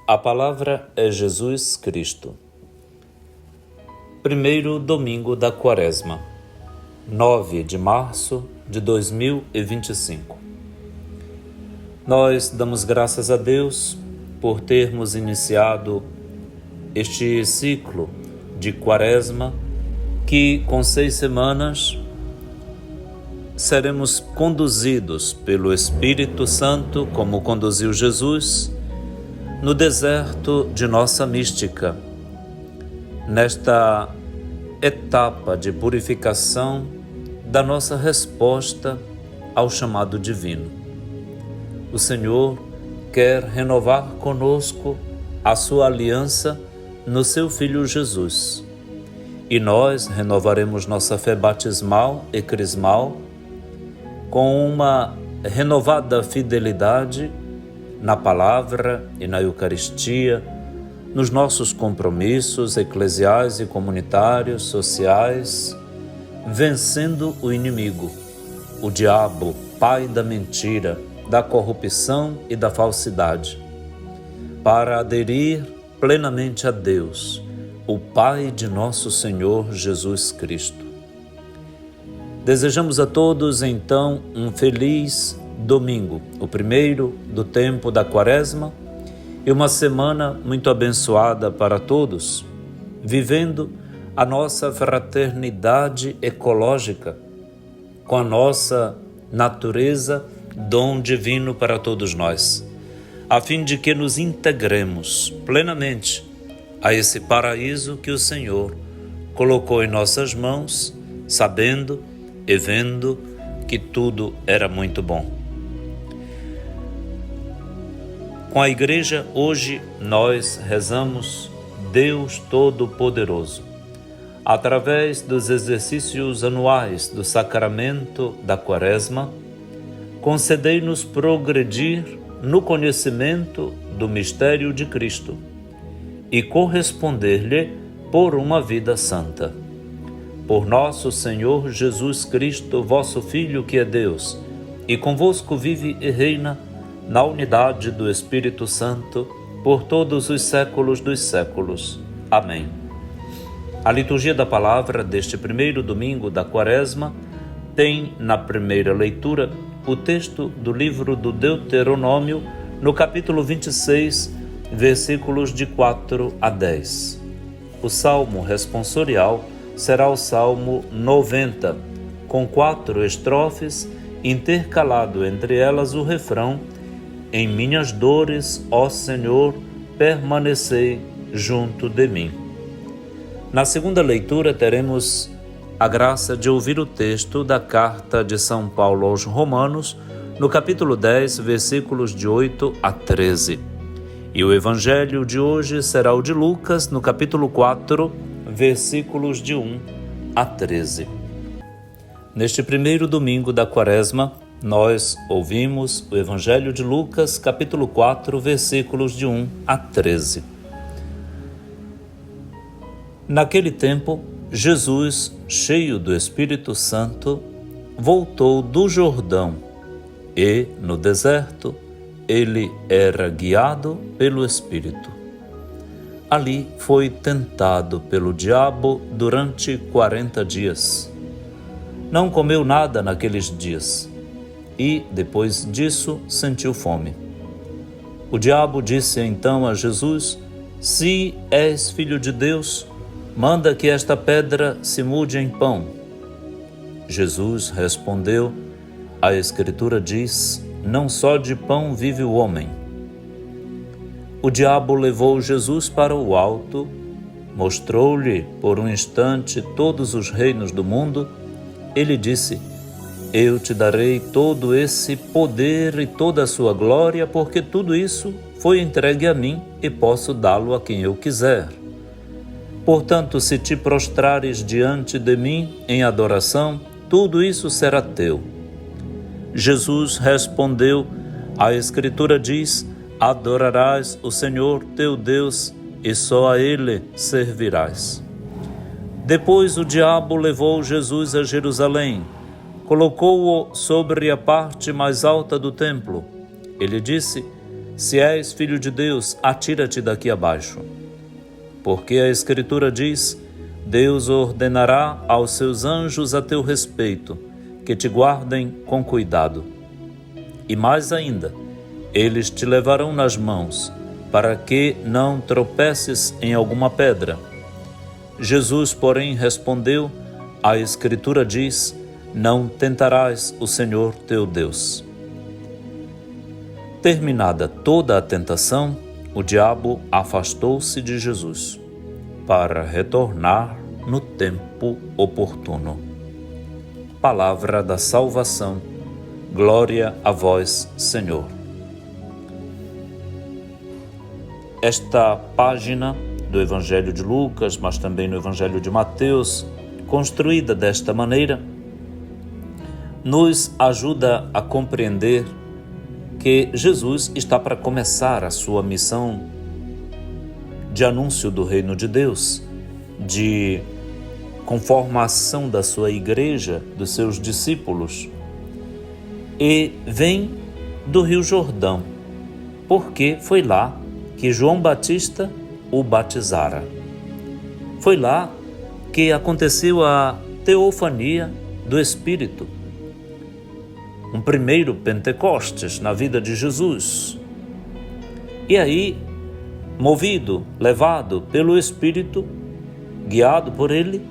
A palavra é Jesus Cristo. Primeiro domingo da Quaresma, 9 de março de 2025. Nós damos graças a Deus por termos iniciado este ciclo de Quaresma que, com 6 semanas, seremos conduzidos pelo Espírito Santo, como conduziu Jesus, no deserto de nossa mística, nesta etapa de purificação da nossa resposta ao chamado divino. O Senhor quer renovar conosco a sua aliança no seu Filho Jesus. E nós renovaremos nossa fé batismal e crismal com uma renovada fidelidade na palavra e na Eucaristia, nos nossos compromissos eclesiais e comunitários, sociais, vencendo o inimigo, o diabo, pai da mentira, da corrupção e da falsidade, para aderir plenamente a Deus, o Pai de nosso Senhor Jesus Cristo. Desejamos a todos, então, um feliz domingo, o primeiro do tempo da Quaresma, e uma semana muito abençoada para todos, vivendo a nossa fraternidade ecológica com a nossa natureza, dom divino para todos nós, a fim de que nos integremos plenamente a esse paraíso que o Senhor colocou em nossas mãos, sabendo e vendo que tudo era muito bom. Com a Igreja, hoje nós rezamos Deus Todo-Poderoso, através dos exercícios anuais do sacramento da Quaresma. Concedei-nos progredir no conhecimento do mistério de Cristo e corresponder-lhe por uma vida santa. Por nosso Senhor Jesus Cristo, vosso Filho, que é Deus, e convosco vive e reina na unidade do Espírito Santo, por todos os séculos dos séculos. Amém. A liturgia da palavra deste primeiro domingo da Quaresma tem, na primeira leitura, o texto do livro do Deuteronômio, no capítulo 26, versículos de 4 a 10. O salmo responsorial será o Salmo 90, com 4 estrofes, intercalado entre elas o refrão: em minhas dores, ó Senhor, permanecei junto de mim. Na segunda leitura teremos a graça de ouvir o texto da carta de São Paulo aos Romanos, no capítulo 10, versículos de 8 a 13. E o evangelho de hoje será o de Lucas, no capítulo 4, versículos de 1 a 13. Neste primeiro domingo da Quaresma, nós ouvimos o Evangelho de Lucas, capítulo 4, versículos de 1 a 13. Naquele tempo, Jesus, cheio do Espírito Santo, voltou do Jordão e, no deserto, ele era guiado pelo Espírito. Ali foi tentado pelo diabo durante 40 dias. Não comeu nada naqueles dias e, depois disso, sentiu fome. O diabo disse então a Jesus: se és filho de Deus, manda que esta pedra se mude em pão. Jesus respondeu: a Escritura diz, não só de pão vive o homem. O diabo levou Jesus para o alto, mostrou-lhe por um instante todos os reinos do mundo. Ele disse: eu te darei todo esse poder e toda a sua glória, porque tudo isso foi entregue a mim e posso dá-lo a quem eu quiser. Portanto, se te prostrares diante de mim em adoração, tudo isso será teu. Jesus respondeu: a Escritura diz, adorarás o Senhor teu Deus e só a Ele servirás. Depois o diabo levou Jesus a Jerusalém, colocou-o sobre a parte mais alta do templo. Ele disse: Se és filho de Deus, atira-te daqui abaixo. Porque a Escritura diz: Deus ordenará aos seus anjos a teu respeito, que te guardem com cuidado. E mais ainda, eles te levarão nas mãos, para que não tropeces em alguma pedra. Jesus, porém, respondeu: a Escritura diz: não tentarás o Senhor teu Deus. Terminada toda a tentação, o diabo afastou-se de Jesus, para retornar no tempo oportuno. Palavra da salvação. Glória a vós, Senhor. Esta página do Evangelho de Lucas, mas também no Evangelho de Mateus, construída desta maneira, nos ajuda a compreender que Jesus está para começar a sua missão de anúncio do reino de Deus, de conformação da sua igreja, dos seus discípulos, e vem do Rio Jordão, porque foi lá que João Batista o batizara. Foi lá que aconteceu a teofania do Espírito, um primeiro Pentecostes na vida de Jesus. E aí, movido, levado pelo Espírito, guiado por ele,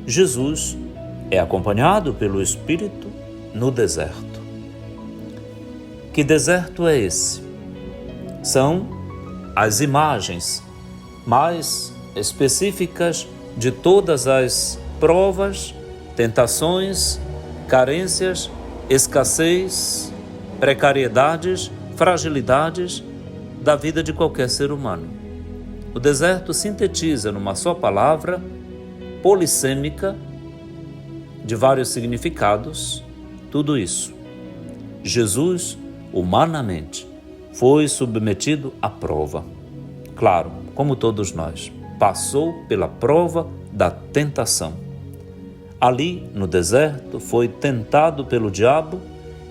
Jesus é acompanhado pelo Espírito no deserto. Que deserto é esse? São as imagens mais específicas de todas as provas, tentações, carências, escassez, precariedades, fragilidades da vida de qualquer ser humano. O deserto sintetiza numa só palavra, polissêmica, de vários significados, tudo isso. Jesus, humanamente, foi submetido à prova. Claro, como todos nós, passou pela prova da tentação. Ali, no deserto, foi tentado pelo diabo,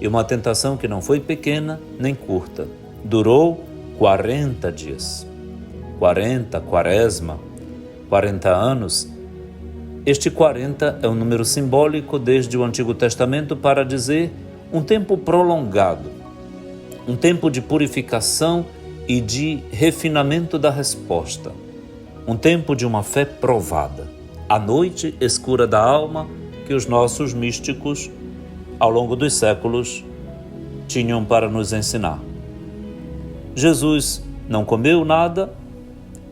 e uma tentação que não foi pequena nem curta. Durou 40 dias. 40, quaresma, 40 anos. Este 40 é um número simbólico desde o Antigo Testamento para dizer um tempo prolongado, um tempo de purificação e de refinamento da resposta, um tempo de uma fé provada. A noite escura da alma que os nossos místicos, ao longo dos séculos, tinham para nos ensinar. Jesus não comeu nada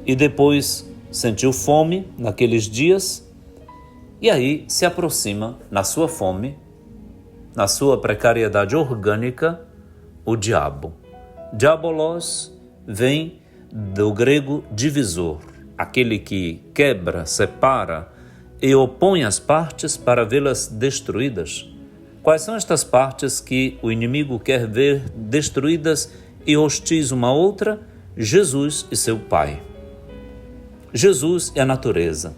e depois sentiu fome naqueles dias, e aí se aproxima, na sua fome, na sua precariedade orgânica, o diabo. Diabolos vem do grego divisor, aquele que quebra, separa e opõe as partes para vê-las destruídas. Quais são estas partes que o inimigo quer ver destruídas e hostis uma outra? Jesus e seu Pai. Jesus e a natureza.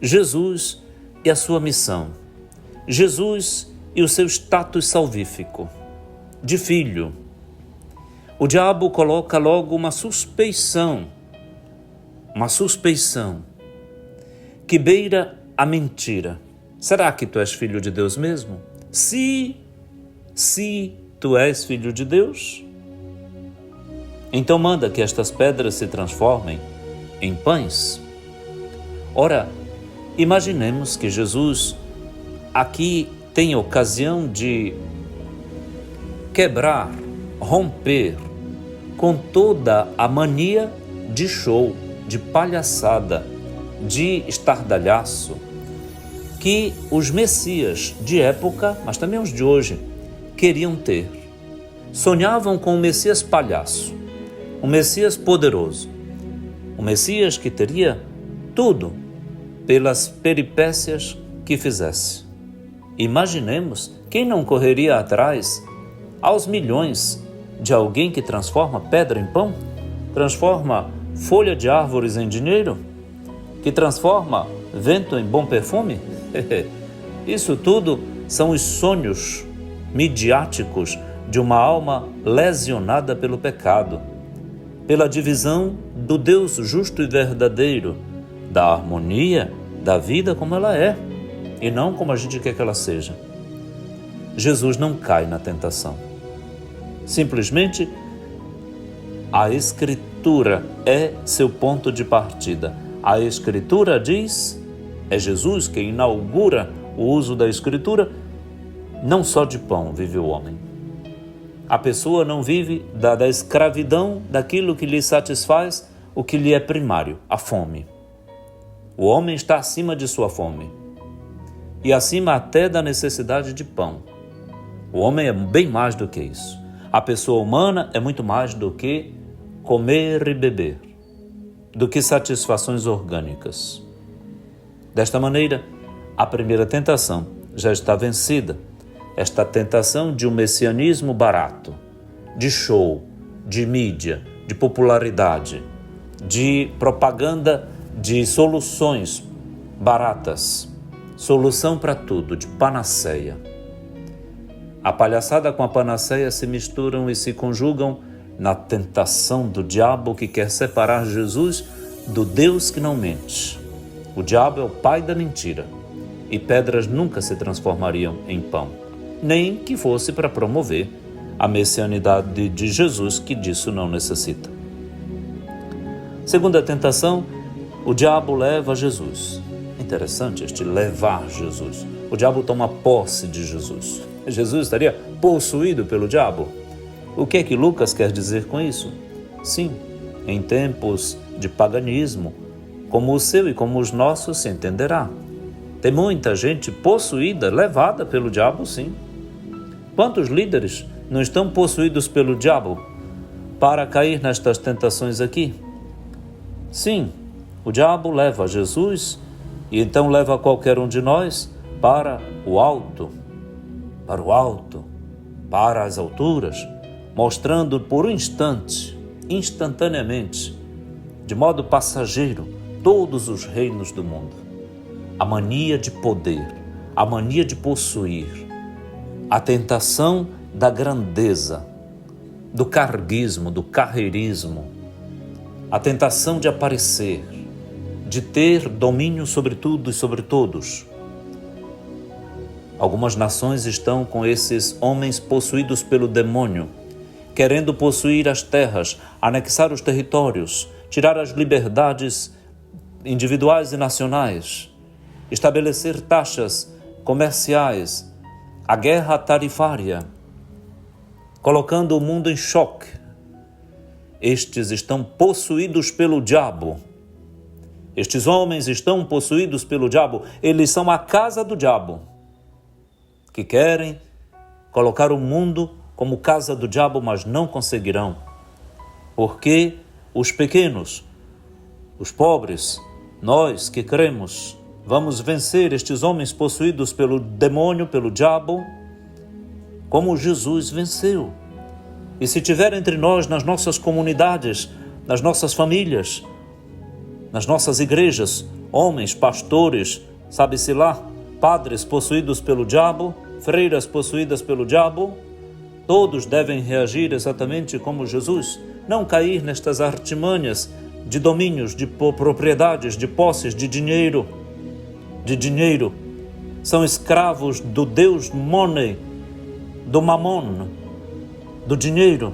Jesus e a sua missão. Jesus e o seu status salvífico, de filho. O diabo coloca logo uma suspeição que beira a mentira. Será que tu és filho de Deus mesmo? Se tu és filho de Deus, então manda que estas pedras se transformem em pães. Ora, imaginemos que Jesus aqui tem ocasião de quebrar, romper com toda a mania de show, de palhaçada, de estardalhaço que os messias de época, mas também os de hoje, queriam ter. Sonhavam com um Messias palhaço, um Messias poderoso, um Messias que teria tudo pelas peripécias que fizesse. Imaginemos quem não correria atrás aos milhões de alguém que transforma pedra em pão, transforma folha de árvores em dinheiro, que transforma vento em bom perfume? Isso tudo são os sonhos midiáticos de uma alma lesionada pelo pecado, pela divisão do Deus justo e verdadeiro, da harmonia da vida como ela é, e não como a gente quer que ela seja. Jesus não cai na tentação. Simplesmente, a Escritura é seu ponto de partida. A Escritura diz, é Jesus quem inaugura o uso da Escritura, não só de pão vive o homem. A pessoa não vive da escravidão daquilo que lhe satisfaz o que lhe é primário, a fome. O homem está acima de sua fome e acima até da necessidade de pão. O homem é bem mais do que isso. A pessoa humana é muito mais do que comer e beber, do que satisfações orgânicas. Desta maneira, a primeira tentação já está vencida. Esta tentação de um messianismo barato, de show, de mídia, de popularidade, de propaganda de soluções baratas, solução para tudo, de panaceia. A palhaçada com a panaceia se misturam e se conjugam na tentação do diabo que quer separar Jesus do Deus que não mente. O diabo é o pai da mentira e pedras nunca se transformariam em pão, nem que fosse para promover a messianidade de Jesus, que disso não necessita. Segunda tentação, o diabo leva Jesus. Interessante este levar Jesus. O diabo toma posse de Jesus. Jesus estaria possuído pelo diabo? O que é que Lucas quer dizer com isso? Sim, em tempos de paganismo, como o seu e como os nossos, se entenderá. Tem muita gente possuída, levada pelo diabo, sim. Quantos líderes não estão possuídos pelo diabo para cair nestas tentações aqui? Sim, o diabo leva Jesus e então leva qualquer um de nós para o alto, para as alturas, mostrando por um instante, instantaneamente, de modo passageiro, todos os reinos do mundo. A mania de poder, a mania de possuir, a tentação da grandeza, do carguismo, do carreirismo, a tentação de aparecer, de ter domínio sobre tudo e sobre todos. Algumas nações estão com esses homens possuídos pelo demônio, querendo possuir as terras, anexar os territórios, tirar as liberdades individuais e nacionais, estabelecer taxas comerciais, a guerra tarifária, colocando o mundo em choque. Estes estão possuídos pelo diabo. Estes homens estão possuídos pelo diabo. Eles são a casa do diabo, que querem colocar o mundo como casa do diabo, mas não conseguirão. Porque os pequenos, os pobres, nós que cremos, vamos vencer estes homens possuídos pelo demônio, pelo diabo, como Jesus venceu. E se tiver entre nós, nas nossas comunidades, nas nossas famílias, nas nossas igrejas, homens, pastores, sabe-se lá, padres possuídos pelo diabo, freiras possuídas pelo diabo, todos devem reagir exatamente como Jesus, não cair nestas artimanhas de domínios, de propriedades, de posses, de dinheiro. São escravos do Deus money, do mamon, do dinheiro.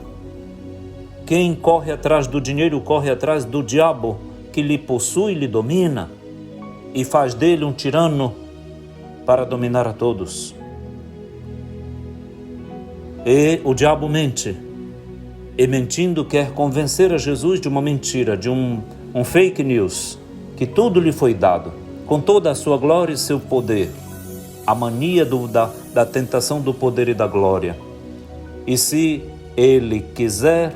Quem corre atrás do dinheiro corre atrás do diabo, que lhe possui, lhe domina e faz dele um tirano para dominar a todos. E o diabo mente, e mentindo quer convencer a Jesus de uma mentira, de um fake news, que tudo lhe foi dado, com toda a sua glória e seu poder, a mania da tentação do poder e da glória. E se ele quiser,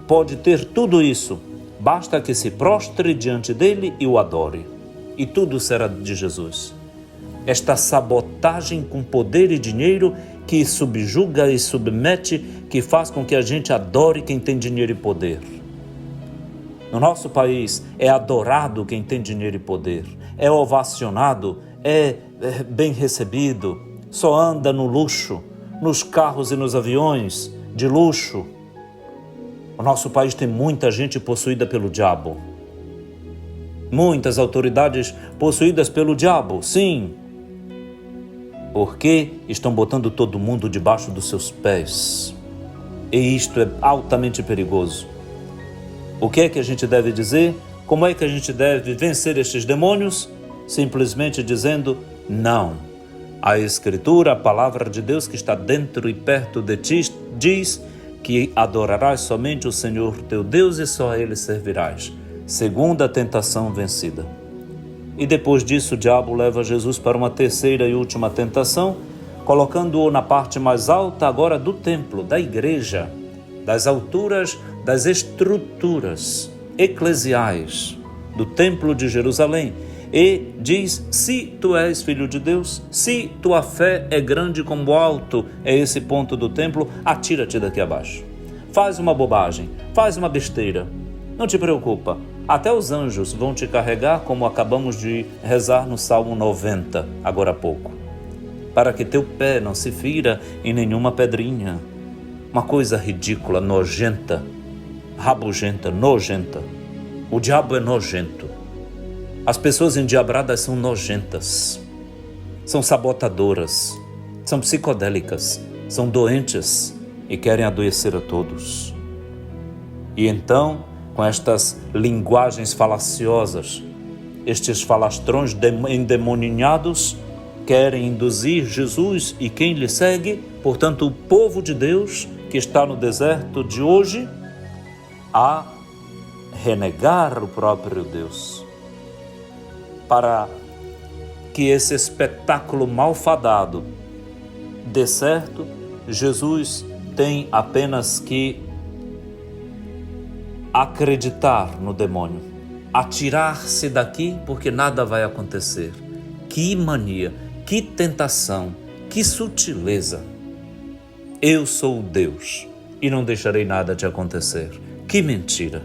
pode ter tudo isso, basta que se prostre diante dele e o adore, e tudo será de Jesus. Esta sabotagem com poder e dinheiro que subjuga e submete, que faz com que a gente adore quem tem dinheiro e poder. No nosso país é adorado quem tem dinheiro e poder, é ovacionado, é bem recebido, só anda no luxo, nos carros e nos aviões de luxo. O nosso país tem muita gente possuída pelo diabo. Muitas autoridades possuídas pelo diabo, sim. Porque estão botando todo mundo debaixo dos seus pés. E isto é altamente perigoso. O que é que a gente deve dizer? Como é que a gente deve vencer estes demônios? Simplesmente dizendo não. A Escritura, a palavra de Deus que está dentro e perto de ti, diz que adorarás somente o Senhor teu Deus e só a Ele servirás. Segunda tentação vencida. E depois disso o diabo leva Jesus para uma terceira e última tentação, colocando-o na parte mais alta agora do templo, da igreja, das alturas das estruturas eclesiais do templo de Jerusalém. E diz, se tu és filho de Deus, se tua fé é grande como alto é esse ponto do templo, atira-te daqui abaixo. Faz uma bobagem, faz uma besteira, não te preocupa. Até os anjos vão te carregar, como acabamos de rezar no Salmo 90, agora há pouco. Para que teu pé não se fira em nenhuma pedrinha. Uma coisa ridícula, nojenta, rabugenta, nojenta. O diabo é nojento. As pessoas endiabradas são nojentas. São sabotadoras. São psicodélicas. São doentes e querem adoecer a todos. E então, com estas linguagens falaciosas, estes falastrões endemoninhados querem induzir Jesus e quem lhe segue, portanto o povo de Deus que está no deserto de hoje, a renegar o próprio Deus. Para que esse espetáculo malfadado dê certo, Jesus tem apenas que acreditar no demônio, atirar-se daqui porque nada vai acontecer. Que mania, que tentação, que sutileza. Eu sou Deus e não deixarei nada te acontecer. Que mentira.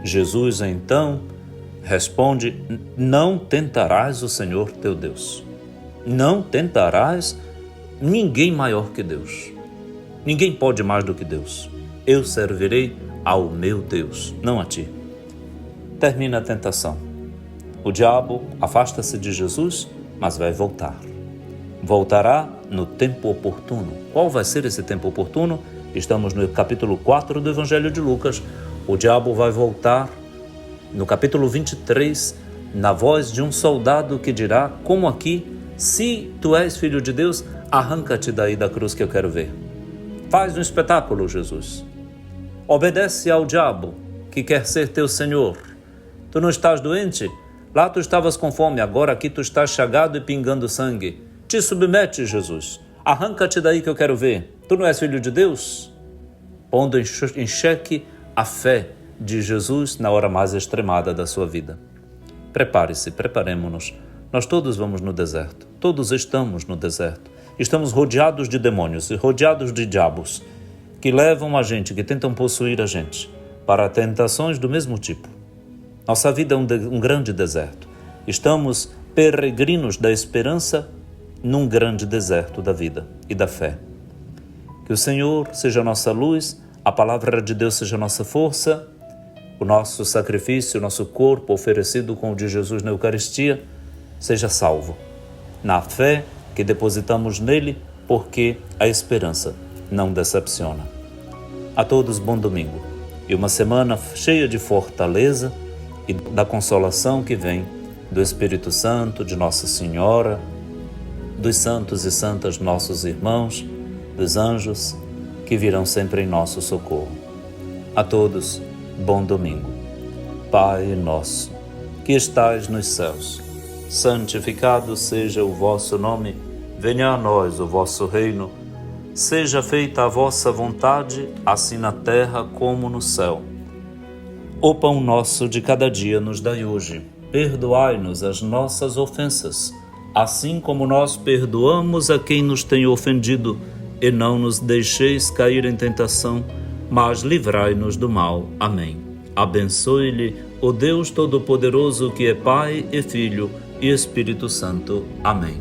Jesus então responde, não tentarás o Senhor teu Deus. Não tentarás ninguém maior que Deus. Ninguém pode mais do que Deus. Eu servirei ao meu Deus, não a ti. Termina a tentação. O diabo afasta-se de Jesus, mas vai voltar. Voltará no tempo oportuno. Qual vai ser esse tempo oportuno? Estamos no capítulo 4 do Evangelho de Lucas. O diabo vai voltar no capítulo 23, na voz de um soldado que dirá, como aqui, se tu és filho de Deus, arranca-te daí da cruz que eu quero ver. Faz um espetáculo, Jesus. Obedece ao diabo, que quer ser teu Senhor. Tu não estás doente? Lá tu estavas com fome, agora aqui tu estás chagado e pingando sangue. Te submete, Jesus. Arranca-te daí que eu quero ver. Tu não és filho de Deus? Pondo em xeque a fé de Jesus na hora mais extremada da sua vida. Prepare-se, preparemo-nos. Nós todos vamos no deserto. Todos estamos no deserto. Estamos rodeados de demônios e rodeados de diabos que levam a gente, que tentam possuir a gente, para tentações do mesmo tipo. Nossa vida é um grande deserto. Estamos peregrinos da esperança num grande deserto da vida e da fé. Que o Senhor seja a nossa luz, a palavra de Deus seja a nossa força, o nosso sacrifício, o nosso corpo oferecido com o de Jesus na Eucaristia, seja salvo. Na fé que depositamos nele, porque a esperança não decepciona. A todos, bom domingo e uma semana cheia de fortaleza e da consolação que vem do Espírito Santo, de Nossa Senhora, dos santos e santas nossos irmãos, dos anjos que virão sempre em nosso socorro. A todos, bom domingo. Pai nosso, que estais nos céus, santificado seja o vosso nome, venha a nós o vosso reino, seja feita a vossa vontade, assim na terra como no céu. O pão nosso de cada dia nos dai hoje. Perdoai-nos as nossas ofensas, assim como nós perdoamos a quem nos tem ofendido, e não nos deixeis cair em tentação, mas livrai-nos do mal. Amém. Abençoe-lhe o Deus Todo-Poderoso, que é Pai e Filho e Espírito Santo. Amém.